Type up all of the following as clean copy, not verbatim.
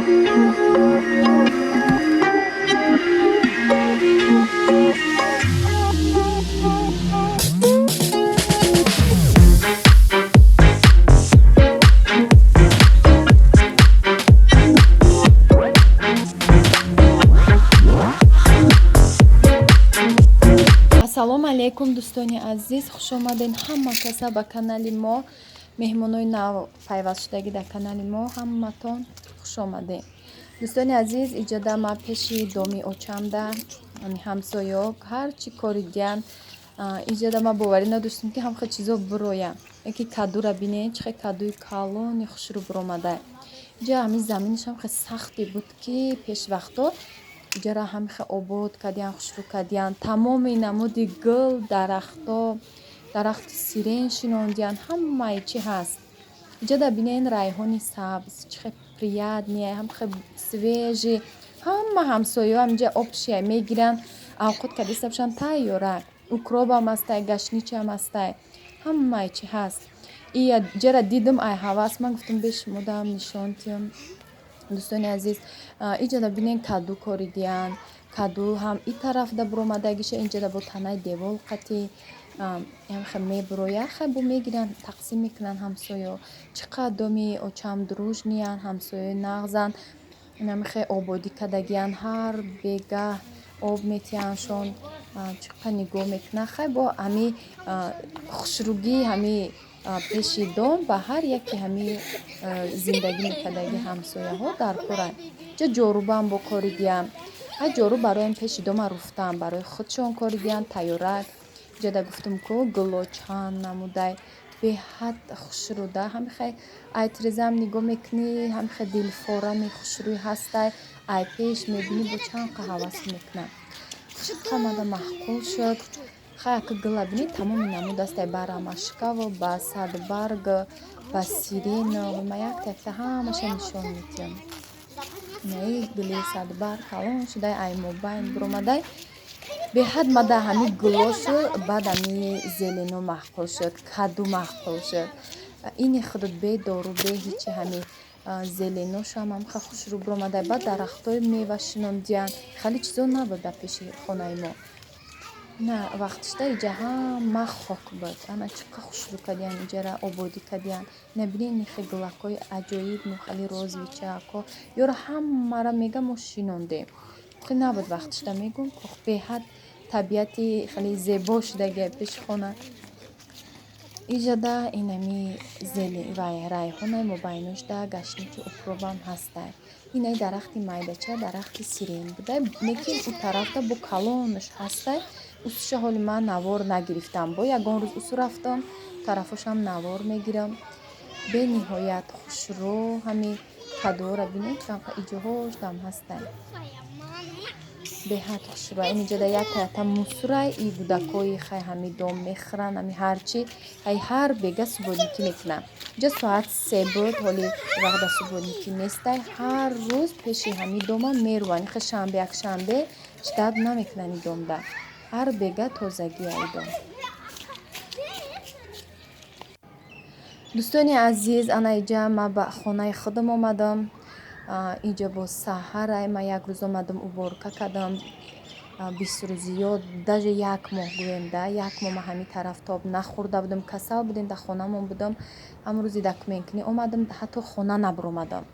Ассалому алайкум дӯстони азиз, хуш омаден ҳама каса ба канали мо. Меҳмонои нав пайвастшудагӣ дар канали мо, ҳаматон хуш омаден. Дӯстони азиз, иҷода ма пеши доми очамда ҳамсоё ҳар чӣ кори диан иҷода ма боварӣ надоштам ки ҳамхел чизо бироям. Яки кадура бинед, чӣ хел кадуи калони хушрӯ биромада. Иҷа ҳамин заминашам хел сахти буд ки пешвақто иҷара ҳамихе обод кардиян, хушрӯ кардиян, тамоми намуди гул, дарахто, дарахти сирен шинондиян, ҳамаи чӣ ҳаст. Иҷода бинен райҳони сабз, чӣ хел приятне, ҳамхел свежи. Ҳама ҳамсоё ҳаминҷа обшия мегиранд, авқот кардисабшан тайёрак. Укробам ҳастай, гашничам ҳастай, ҳамаи чӣ ҳаст. Иҷара дидам ай ҳавас, ман гуфтам бе шумо дам нишон диҳам. Дӯстони азиз, иҷода бинен каду коридиян, каду ҳам и тарафда биромадагиша, инҷода бо танаи девол қати ҳамхел мебирояд, хел бо мегиранд, тақсим мекунанд ҳамсоё. Чӣ қадр доми очам дружниян, ҳамсоёи нағзанд, ҳамихел ободӣ кардагиян, ҳар бегаҳ об метиҳаншон, чӣ қадр нигоҳ мекунанд. Хел бо ҳами хушрӯгӣ, ҳами пеши дом ба ҳар яке ҳами зиндагӣ мекардаги ҳамсояҳо дар коранд. Ҷа ҷорубам бо коридиян. Ҳа ҷору бароям пеши дома руфтам, барои худшон коридиян, тайёрак. Ҷада гуфтам ко гуло чанд намудай беҳад хушрӯда, ҳамихел ай тирезам нигоҳ мекунӣ, ҳамихел дилфорами хушрӯй ҳастай, ай пеш мебинӣ бо чанд қа ҳавас мекунам. Хушқамада маҳқул шуд. Хаяка гула бинед, тамоми намуд астай, ба ромашкаво, ба садбарг, ба сирену, ма якта ҳамаша нишон медиҳам. Наи гули садбарг калон шудай, ай мобайн биромадай. Беҳад мада ҳами гулошу баъд ҳами зелену маҳқул шуд, каду маҳқул шуд. Ини худут бе дору, бе ҳичи ҳами зеленушам ҳамхел хушрӯ биромадай. Баъд дарахтои мева шинондиян, хеле чизо набуд дар пеши хонаи мо. На вақтишта иҷа ҳама хок буд. Ана чӣ қадр хушрӯ кардиян, иҷара ободӣ кардиян. Набинед нихел гулакҳои аҷоиб, нухали розовичаҳако. Ёро ҳамаро мега мо шинондем. Хи набуд вақтишта мегӯм, беҳад табиати хеле зебо шудагия пеши хона. Иҷада инами райҳонаи мобайношда гашничи укробам ҳастай. Инаи дарахти майдача, дарахти сирен будай, лекин у тарафта бо калонаш ҳастай. Усуша ҳоли ман навор нагирифтам. Бо ягон рӯз усу рафтам, тарафашам навор мегирам. Бениҳоят хушрӯ, ҳами кадуора бинед, чанд қа иҷоҳош дам ҳастай. Беҳад хушрӯ. Ин иҷода як тарата мусурай, и гудакои хай ҳами дом мехӯранд, ҳами ҳарчи, ҳай ҳар бега субботникӣ мекунанд. Иҷа соат 3 буд, ҳоли вақта субботникӣ нестай. Ҳар рӯз пеши ҳами дома меруванд. Хе шанбе якшанбе шиддат намекунанд домда. ҳар бега тозагӣ ай дом. Дӯстони азиз, ана иҷа ма ба хонаи худам омадам. Иҷа бо саҳарай ма як рӯз омадам, уборка кардам. Бисру зиёд, даже як моҳ гӯем да, як моҳ ма ҳамин тараф тоб нахӯрда будам, касал будем, дар хонамон будам. Амрӯзи документини омадам, ҳатто хона набиромадам.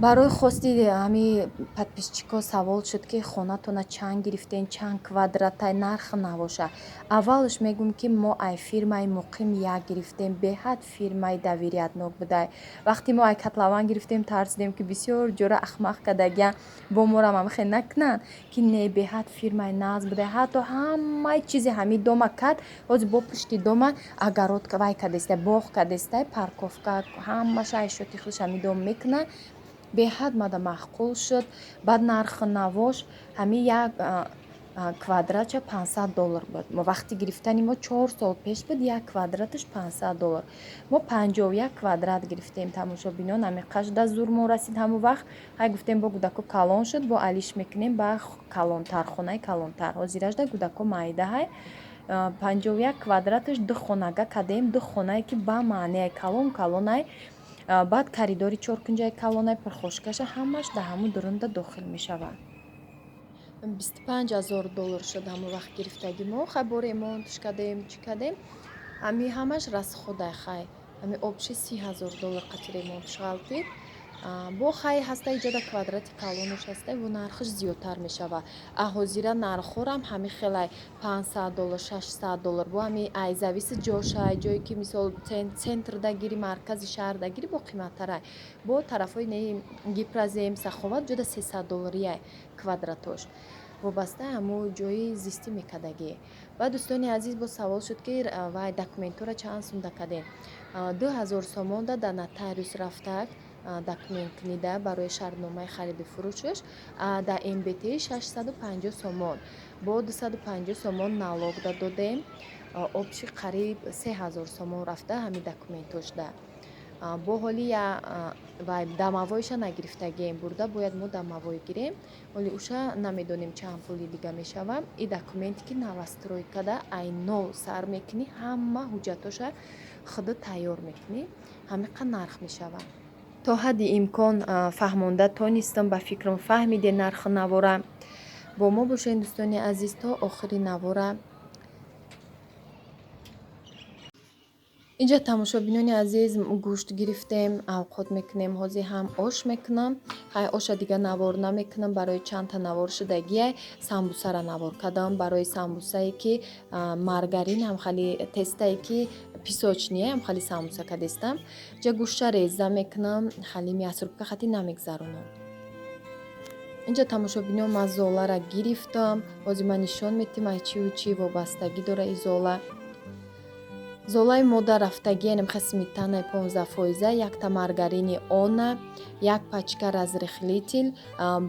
Барои хости ҳами подписчико савол шуд ки хонатона чанд гирифтен, чанд квадратай, нархи навоша. Аввалаш мегӯм ки мо ай фирмаи муқим як гирифтем, беҳад фирмаи давириятнок будай. Вақти мо ай котлован гирифтем, тарсидем ки бисёр ҷора ахмақ кардагиян, бо морам ҳамихел накунанд, ки не беҳад фирмаи нағз будай. Ҳатто ҳамаи чизи ҳами дома кад, ҳозир бо пушти дома агарод вай кардестай, боғ кардестай, парковка, ҳамаша ай шоти худаш ҳами дом мекунад. Беҳад мада маҳқул шуд. Баъд нархи навош ҳами як квадратша $500 буд. Мо вақти гирифтани мо 4 сол пеш буд, як квадраташ $500. Мо 51 квадрат гирифтем тамошобинон. ҳами қаш да зур мо расид ҳамон вақт. ҳай гуфтем бо гудако калон шуд, бо алиш мекунем ба калонтар, хонаи калонтар. ҳозиражда гудако майда ҳай 51 квадраташ ду хонага кардем, ду хонае ки ба маънеи калон калонай. баъд коридори чоркунҷаи калонаи пурхушкаша ҳамаш дар ҳамун дурунда дохил мешавад. $25,000 шуд ҳамон вақт гирифтаги мо. Хай бо ремонт кардем, чӣ кардем? Ҳами ҳамаш расхода хай. Ҳами обши $30,000 қати ремонт шалтид. бо хай ҳаста иҷода квадрати калонаш ҳаста во нархиш зиёдтар мешава. Ҳозира нархорам ҳами хелай $500, $600 бо ҳами ай зависи ҷошай, ҷое ки мисол центрда гири, маркази шаҳрда гири бо қиматтарай. Бо тарафҳои неи гипразем, саховат ҷода $300 квадратош. вобастаи ҳамун ҷои зистӣ мекардагӣ. Баъд дӯстони азиз бо савол шуд ки вай документора чанд сум дакадем. $2000 дар нотариус рафтак документ книда барои шартномаи хариду фурӯшш. Дар МБТ $650 бо $250 налог додем. обши қариб $3000 рафта ҳами документошда. бо ҳоли вай дамавоиша нагирифтагем, бурда бояд мо дамавой гирем. ҳоли уша намедонем чанд пули дига мешава. И документе ки навастрой када ай нов сар мекунӣ, ҳама ҳуҷҷатоша худу тайёр мекунӣ, ҳамиқа нарх мешава. то ҳадди имкон фаҳмонда тонистам, ба фикрам фаҳмиде нархи навора. бо мо бошед дӯстони азиз то охири навора. инҷа тамошобинони азиз гӯшт гирифтем, авқот мекунем. ҳозир ҳам ош мекунам. ҳай оша дига навор намекунам, барои чандта навор шудагия самбусара навор кардам. барои самбусае ки маргарин ҳам хали тестае ки писочния ҳам хали самбуса кадестам. инҷа гӯштша реза мекунам, хали мясорубка хати намегзаронам. инҷа тамошобинон ман золара гирифтам. ҳозир ман нишон метим ай чиву чи вобастагӣ дора и зола. золаи мода рафтагия намха сметанаи 15%, якта маргарини она, як пачка разрыхлитель,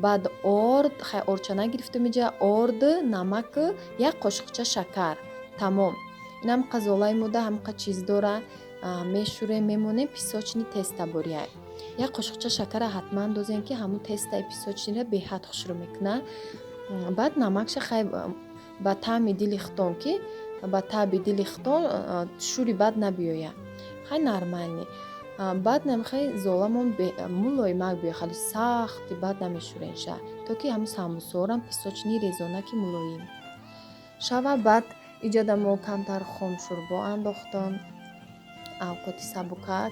баъд орд, хай орчана гирифтам инҷа, орд, намак, як қошиқча шакар. Тамом. ин ҳамқа золаи мода ҳамқа чиз дора. мешӯрем, мемонем, писочни теста борияй. як қошиқча шакара ҳатман дозем ки ҳамун тестаи писочниро беҳад хушрӯ мекуна. баъд намакша хай ба таъми дили хитон ки ба таби дили хитон шӯри бад набиёя. хай нормални. баъд намхай золамон мулоимак биё, хали сахти бад намешӯренша, то ки ҳамун самбусорам писочни резонаки мулоим шава. баъд иҷода мо камтар хомшӯрбо андохтам, авқоти сабукак,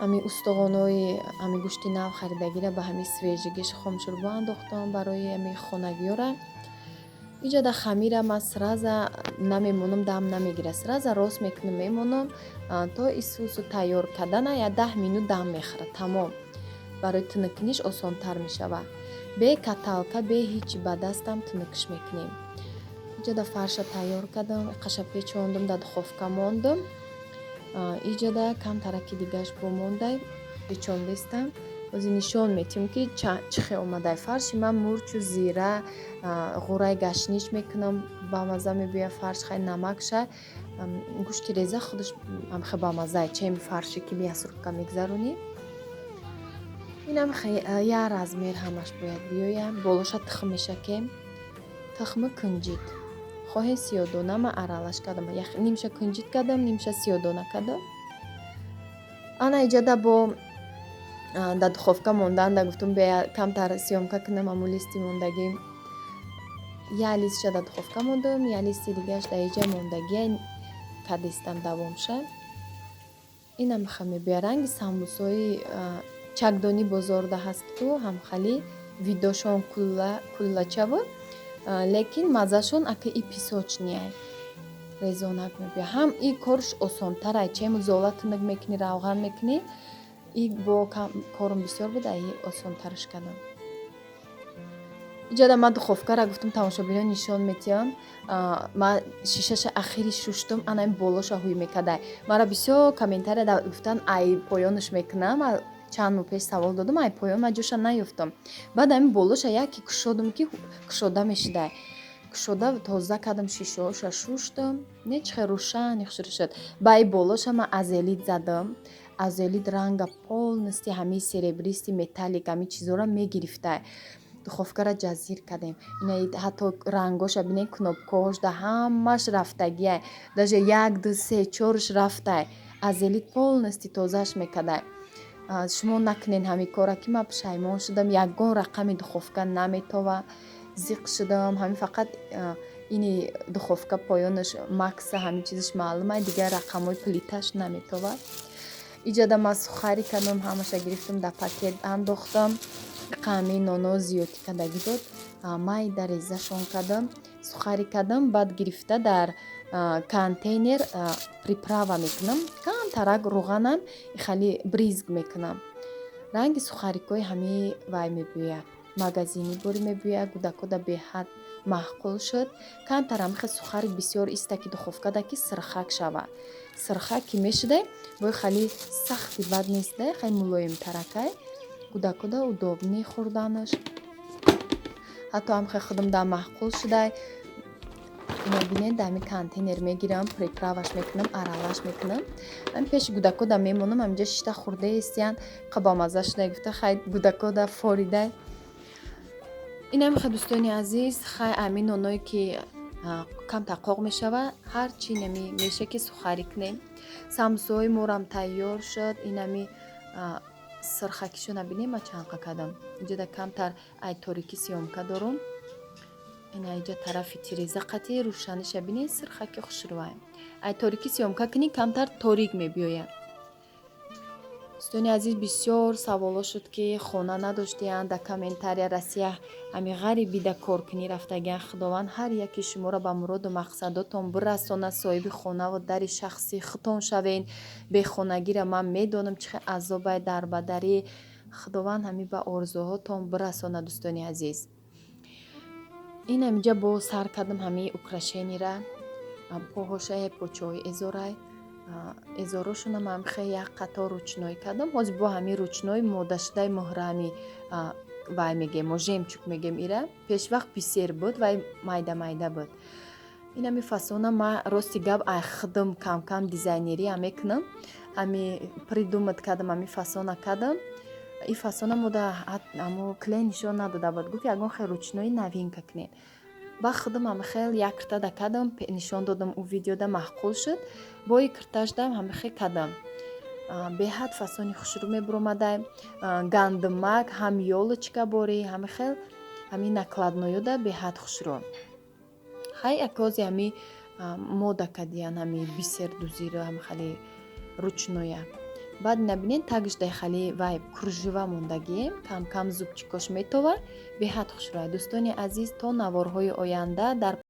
ҳами устуғонои ҳами гӯшти нав харидагира ба ҳами свежигиш хомшӯрбо андохтам барои ҳами хонагиёра. иҷода хамира ман сраза намемонам, дам намегира, сраза рост мекунам, мемонам то и сусу тайёр кардана я 10 минут дам мехӯра. Тамом. барои тунукниш осонтар мешава. бе каталка, бе ҳичи ба дастам тунукиш мекунем. иҷода фарша тайёр кардам, қаша печондам, дар духовка мондам. иҷода камтараки дигаш бомондай печондистам. ҳозир нишон метим ки чӣ хел омадай фарши ман. мурчу зира, ғӯраи гашниш мекунам, бамаза мебиёяд фарш. хай намакша, гӯшти реза худаш ҳамхе бамазае, чем фарши ки мясорубка мегзаронӣ. инам я размер ҳамаш бояд биёя. болоша тухм мешакем, тухми кунҷид. хоҳем сиёдона, ман аралаш кардам, нимша кунҷид кардам, нимша сиёдона кардам. ана иҷода бо дар духовка монданда гуфтам бея камтар сёмка кунам ҳамун листи мондагӣ. я листша дар духовка мондам, я листи дигаш дар иҷа мондагия кадистам давомша. инам ха мебиёя ранги самбусои чакдони бозорда ҳасту ҳамхали видошон куллачаву, лекин маззашон ака и писочнияй резонак мебиёя. ҳам и корш осонтарай, чему зола тунук мекунӣ, равған мекунӣ, и бо корум бисёр буда, и осонтарш кардам. иҷода ман духовкара гуфтам тамошобинон нишон метиҳам. ман шишаша ахири шуштам, ана ин болоша ҳуй мекардай. мара бисёр комментария гуфтан ай поёнаш мекунам. чанд моҳ пеш савол додам, ай поён ман ҷоша наёфтам. баъд ами болоша яке кушодам ки кушода мешидай. кушода тоза кардам, шишаоша шуштам. не чихе рӯшани хушрӯ шуд. ба ай болоша ман азелит задам. азелит ранга полностью ҳамин серебристи металлик ҳамин чизора мегирифтай. духовкара ҷазир кардем. ина ҳатто рангоша бинед, кнопкаҳош да ҳамаш рафтагия. даже 1, 2, 3, 4 рафтай. азелит полностью тозаш мекардай. шумо накунен ҳамин кора, ки ман пушаймон шудам. Ягон рақами духовка наметова. Зиқ шудам. Ҳамин фақат ини духовка поёнаш макса, ҳамин чизаш маълума, дигар рақамҳои плиташ наметова. Иҷода ман сухарӣ кардам, ҳамаша гирифтам, дар пакет андохтам. Қаҳваи ноно зиёдӣ кардагӣ буд. Майда резашон кардам, сухарӣ кардам, баъд гирифта дар контейнер приправа мекунам. Камтарак руғанам хали бризг мекунам. Ранги сухарикҳои ҳамин вай мебӯяд. Магазини бори мебӯяд. Гудакода беҳад маъқул шуд. Камтар ҳамихе сухарик бисёр иста ки духовкада ки сирхак шавад. Сирхак ки мешудай, бо хали сахти бад нестай, хали мулоимтаракай. Гудакода удобни хӯрданаш. ҳатто ҳамихе худам дар маъқул шудай. Ина бинед, дар ҳамин контейнер мегирам, приправаш мекунам, аралаш мекунам. Ҳамин пеши гудакода мемонам. ҳаминҷа шишта хӯрда истиян қабамаза шудай. Гуфта хай гудакода форидай. ин ҳамихе дӯстони азиз, хай ҳамин ноное ки камтар қоқ мешавад, ҳар чи нами меша ки сухарӣ кунем. Самбусаҳои морам тайёр шуд. ин ҳамин сирхакишо набинем ма чанқа кардам. инҷода камтар ай торики сёмка дорум. ина инҷа тарафи тиреза қатъи рӯшаниша бинед, сирхаки хушрӯвай. ай торики сёмка кунӣ, камтар торик мебиёяд. дӯстони азиз, бисёр саволо шуд ки хона надоштиянд. дар комментария Россия ҳамин ғариби да коркунӣ рафтагиян. Худованд ҳар яки шуморо ба муроду мақсадотон бирасонад. соҳиби хонаву дари шахси худтон шавен. бехонагира ман медонам чӣ хел азобай дарбадарӣ. худованд ҳамин ба орзуҳотон бирасонад. дӯстони азиз, ин ҳаминҷа бо сар кардам ҳамин украшенира. поҳошаи почои эзорай. эзорошонам ҳамихе як қатор ручной кардам. ҳозир бо ҳамин ручной модашудаи муҳрами вай мегем, мо жемчуг мегем ира. Пешвақт бисер буд, вай майда майда буд. ин ҳамин фасона ман рости гап ай худам кам-кам дизайнерия мекунам. ҳамин придумат кардам, ҳамин фасона кардам. ин фасона мода амо клей нишон надода буд. гуфт ягон хел ручнои новинка кунед. ба худам ҳамихел як киртада кардам, нишон додам у видеода, маъқул шуд. бо ин киртаждам ҳамихе кардам. беҳад фасони хушрӯ мебиромадай. гандумак, ҳам ёлочка бори, ҳамихел ҳамин накладноёда беҳад хушрӯ. хай акози ҳамин мода кардиян ҳамин бисер дузира ҳамихали ручноя. баъд набинед тагишдай хали вай кружева мондагием, кам-кам зубчикош метова, беҳад хушрӯ. дӯстони азиз, то наворҳои оянда дар